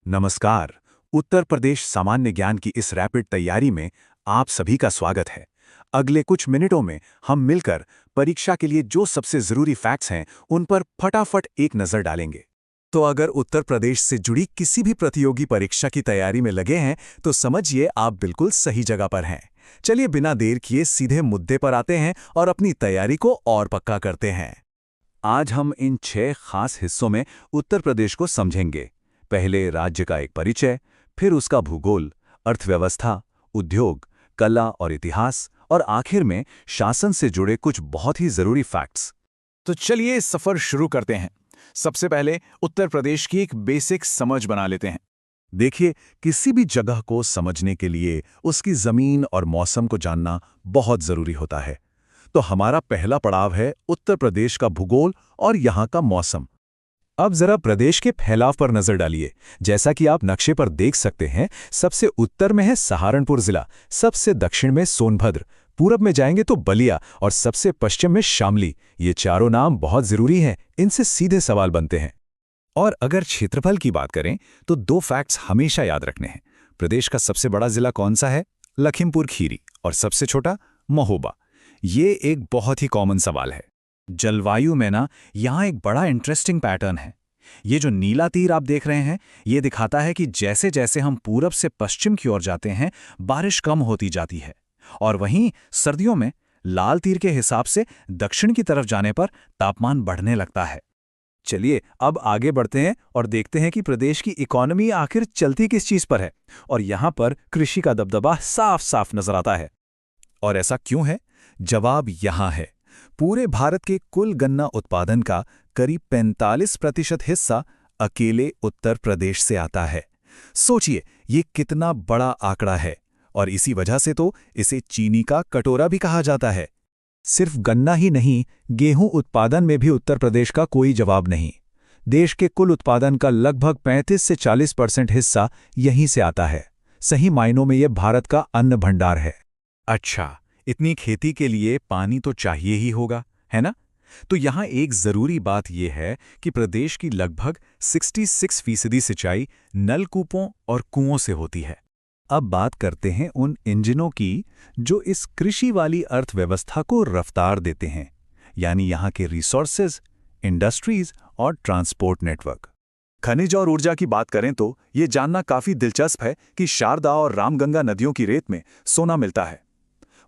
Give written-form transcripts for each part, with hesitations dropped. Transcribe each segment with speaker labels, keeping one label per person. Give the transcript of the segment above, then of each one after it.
Speaker 1: नमस्कार। उत्तर प्रदेश सामान्य ज्ञान की इस रैपिड तैयारी में आप सभी का स्वागत है। अगले कुछ मिनटों में हम मिलकर परीक्षा के लिए जो सबसे जरूरी फैक्ट्स हैं उन पर फटाफट एक नजर डालेंगे। तो अगर उत्तर प्रदेश से जुड़ी किसी भी प्रतियोगी परीक्षा की तैयारी में लगे हैं तो समझिए आप बिल्कुल सही जगह पर हैं। चलिए बिना देर किए सीधे मुद्दे पर आते हैं और अपनी तैयारी को और पक्का करते हैं। आज हम इन 6 खास हिस्सों में उत्तर प्रदेश को समझेंगे। पहले राज्य का एक परिचय, फिर उसका भूगोल, अर्थव्यवस्था, उद्योग, कला और इतिहास, और आखिर में शासन से जुड़े कुछ बहुत ही जरूरी फैक्ट्स।
Speaker 2: तो चलिए सफर शुरू करते हैं। सबसे पहले उत्तर प्रदेश की एक बेसिक समझ बना लेते हैं।
Speaker 1: देखिए, किसी भी जगह को समझने के लिए उसकी जमीन और मौसम को जानना बहुत जरूरी होता है। तो हमारा पहला पड़ाव है उत्तर प्रदेश का भूगोल और यहाँ का मौसम। अब जरा प्रदेश के फैलाव पर नजर डालिए। जैसा कि आप नक्शे पर देख सकते हैं, सबसे उत्तर में है सहारनपुर जिला, सबसे दक्षिण में सोनभद्र, पूरब में जाएंगे तो बलिया और सबसे पश्चिम में शामली। ये चारों नाम बहुत जरूरी हैं, इनसे सीधे सवाल बनते हैं। और अगर क्षेत्रफल की बात करें तो 2 फैक्ट्स हमेशा याद रखने हैं। प्रदेश का सबसे बड़ा जिला कौन सा है? लखीमपुर खीरी। और सबसे छोटा? महोबा। ये एक बहुत ही कॉमन सवाल है। जलवायु में ना यहाँ एक बड़ा इंटरेस्टिंग पैटर्न है। ये जो नीला तीर आप देख रहे हैं, ये दिखाता है कि जैसे जैसे हम पूरब से पश्चिम की ओर जाते हैं, बारिश कम होती जाती है। और वहीं सर्दियों में लाल तीर के हिसाब से दक्षिण की तरफ जाने पर तापमान बढ़ने लगता है। चलिए अब आगे बढ़ते हैं और देखते हैं कि प्रदेश की इकोनॉमी आखिर चलती किस चीज पर है। और यहाँ पर कृषि का दबदबा साफ साफ नजर आता है। और ऐसा क्यों है? जवाब यहाँ है। पूरे भारत के कुल गन्ना उत्पादन का करीब 45% हिस्सा अकेले उत्तर प्रदेश से आता है। सोचिए, ये कितना बड़ा आंकड़ा है। और इसी वजह से तो इसे चीनी का कटोरा भी कहा जाता है। सिर्फ गन्ना ही नहीं, गेहूं उत्पादन में भी उत्तर प्रदेश का कोई जवाब नहीं। देश के कुल उत्पादन का लगभग 35 से 40% हिस्सा यहीं से आता है। सही मायनों में यह भारत का अन्न भंडार है। अच्छा, इतनी खेती के लिए पानी तो चाहिए ही होगा, है ना? तो यहाँ एक जरूरी बात यह है कि प्रदेश की लगभग 66% सिंचाई नलकूपों और कुओं से होती है। अब बात करते हैं उन इंजनों की जो इस कृषि वाली अर्थव्यवस्था को रफ्तार देते हैं, यानी यहाँ के रिसोर्सेज, इंडस्ट्रीज और ट्रांसपोर्ट नेटवर्क। खनिज और ऊर्जा की बात करें तो ये जानना काफी दिलचस्प है कि शारदा और रामगंगा नदियों की रेत में सोना मिलता है।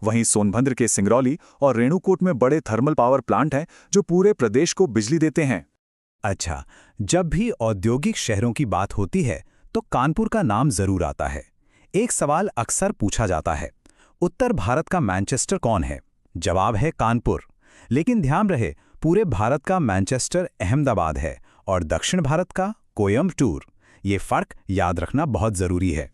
Speaker 1: वहीं सोनभद्र के सिंगरौली और रेणुकूट में बड़े थर्मल पावर प्लांट हैं जो पूरे प्रदेश को बिजली देते हैं। अच्छा, जब भी औद्योगिक शहरों की बात होती है तो कानपुर का नाम जरूर आता है। एक सवाल अक्सर पूछा जाता है, उत्तर भारत का मैनचेस्टर कौन है? जवाब है कानपुर। लेकिन ध्यान रहे, पूरे भारत का मैनचेस्टर अहमदाबाद है और दक्षिण भारत का कोयम्बटूर। ये फर्क याद रखना बहुत जरूरी है।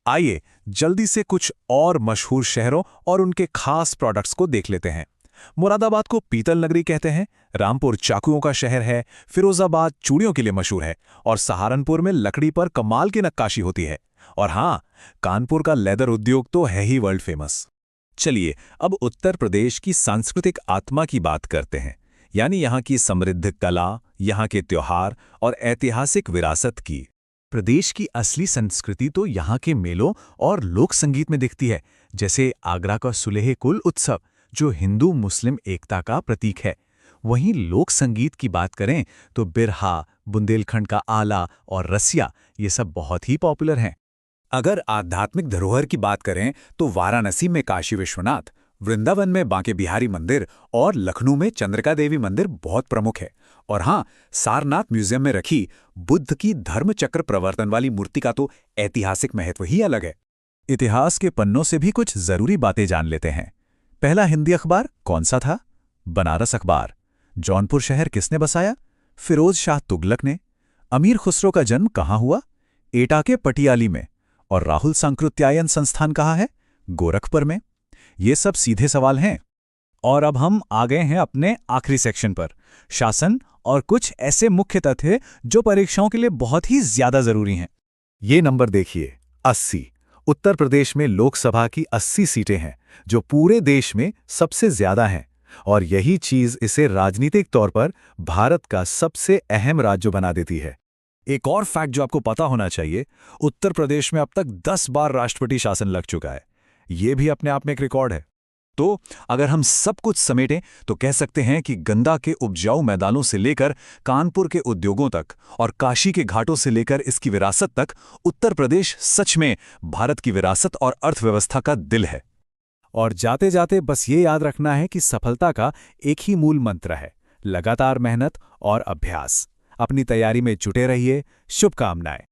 Speaker 1: आइए जल्दी से कुछ और मशहूर शहरों और उनके खास प्रोडक्ट्स को देख लेते हैं। मुरादाबाद को पीतल नगरी कहते हैं, रामपुर चाकुओं का शहर है, फिरोजाबाद चूड़ियों के लिए मशहूर है और सहारनपुर में लकड़ी पर कमाल की नक्काशी होती है। और हाँ, कानपुर का लेदर उद्योग तो है ही वर्ल्ड फेमस। चलिए अब उत्तर प्रदेश की सांस्कृतिक आत्मा की बात करते हैं, यानी यहाँ की समृद्ध कला, यहाँ के त्योहार और ऐतिहासिक विरासत की। प्रदेश की असली संस्कृति तो यहाँ के मेलों और लोक संगीत में दिखती है, जैसे आगरा का सुलेह कुल उत्सव जो हिंदू मुस्लिम एकता का प्रतीक है। वहीं लोक संगीत की बात करें तो बिरहा, बुंदेलखंड का आला और रसिया, ये सब बहुत ही पॉपुलर हैं। अगर आध्यात्मिक धरोहर की बात करें तो वाराणसी में काशी विश्वनाथ, वृंदावन में बांके बिहारी मंदिर और लखनऊ में चंद्रिका देवी मंदिर बहुत प्रमुख है। और हाँ, सारनाथ म्यूजियम में रखी बुद्ध की धर्मचक्र प्रवर्तन वाली मूर्ति का तो ऐतिहासिक महत्व ही अलग है। इतिहास के पन्नों से भी कुछ जरूरी बातें जान लेते हैं। पहला हिंदी अखबार कौन सा था? बनारस अखबार। जौनपुर शहर किसने बसाया? फिरोज शाह तुगलक ने। अमीर खुसरो का जन्म कहाँ हुआ? एटा के पटियाली में। और राहुल सांकृत्यायन संस्थान कहाँ है? गोरखपुर में। ये सब सीधे सवाल हैं। और अब हम आ गए हैं अपने आखिरी सेक्शन पर, शासन और कुछ ऐसे मुख्य तथ्य जो परीक्षाओं के लिए बहुत ही ज्यादा जरूरी हैं। ये नंबर देखिए, 80। उत्तर प्रदेश में लोकसभा की 80 सीटें हैं, जो पूरे देश में सबसे ज्यादा हैं। और यही चीज इसे राजनीतिक तौर पर भारत का सबसे अहम राज्य बना देती है।
Speaker 2: एक और फैक्ट जो आपको पता होना चाहिए, उत्तर प्रदेश में अब तक 10 बार राष्ट्रपति शासन लग चुका है। ये भी अपने आप में एक रिकॉर्ड है। तो अगर हम सब कुछ समेटें तो कह सकते हैं कि गंगा के उपजाऊ मैदानों से लेकर कानपुर के उद्योगों तक और काशी के घाटों से लेकर इसकी विरासत तक, उत्तर प्रदेश सच में भारत की विरासत और अर्थव्यवस्था का दिल है। और जाते जाते बस ये याद रखना है कि सफलता का एक ही मूल मंत्र है, लगातार मेहनत और अभ्यास। अपनी तैयारी में जुटे रहिए। शुभकामनाएं।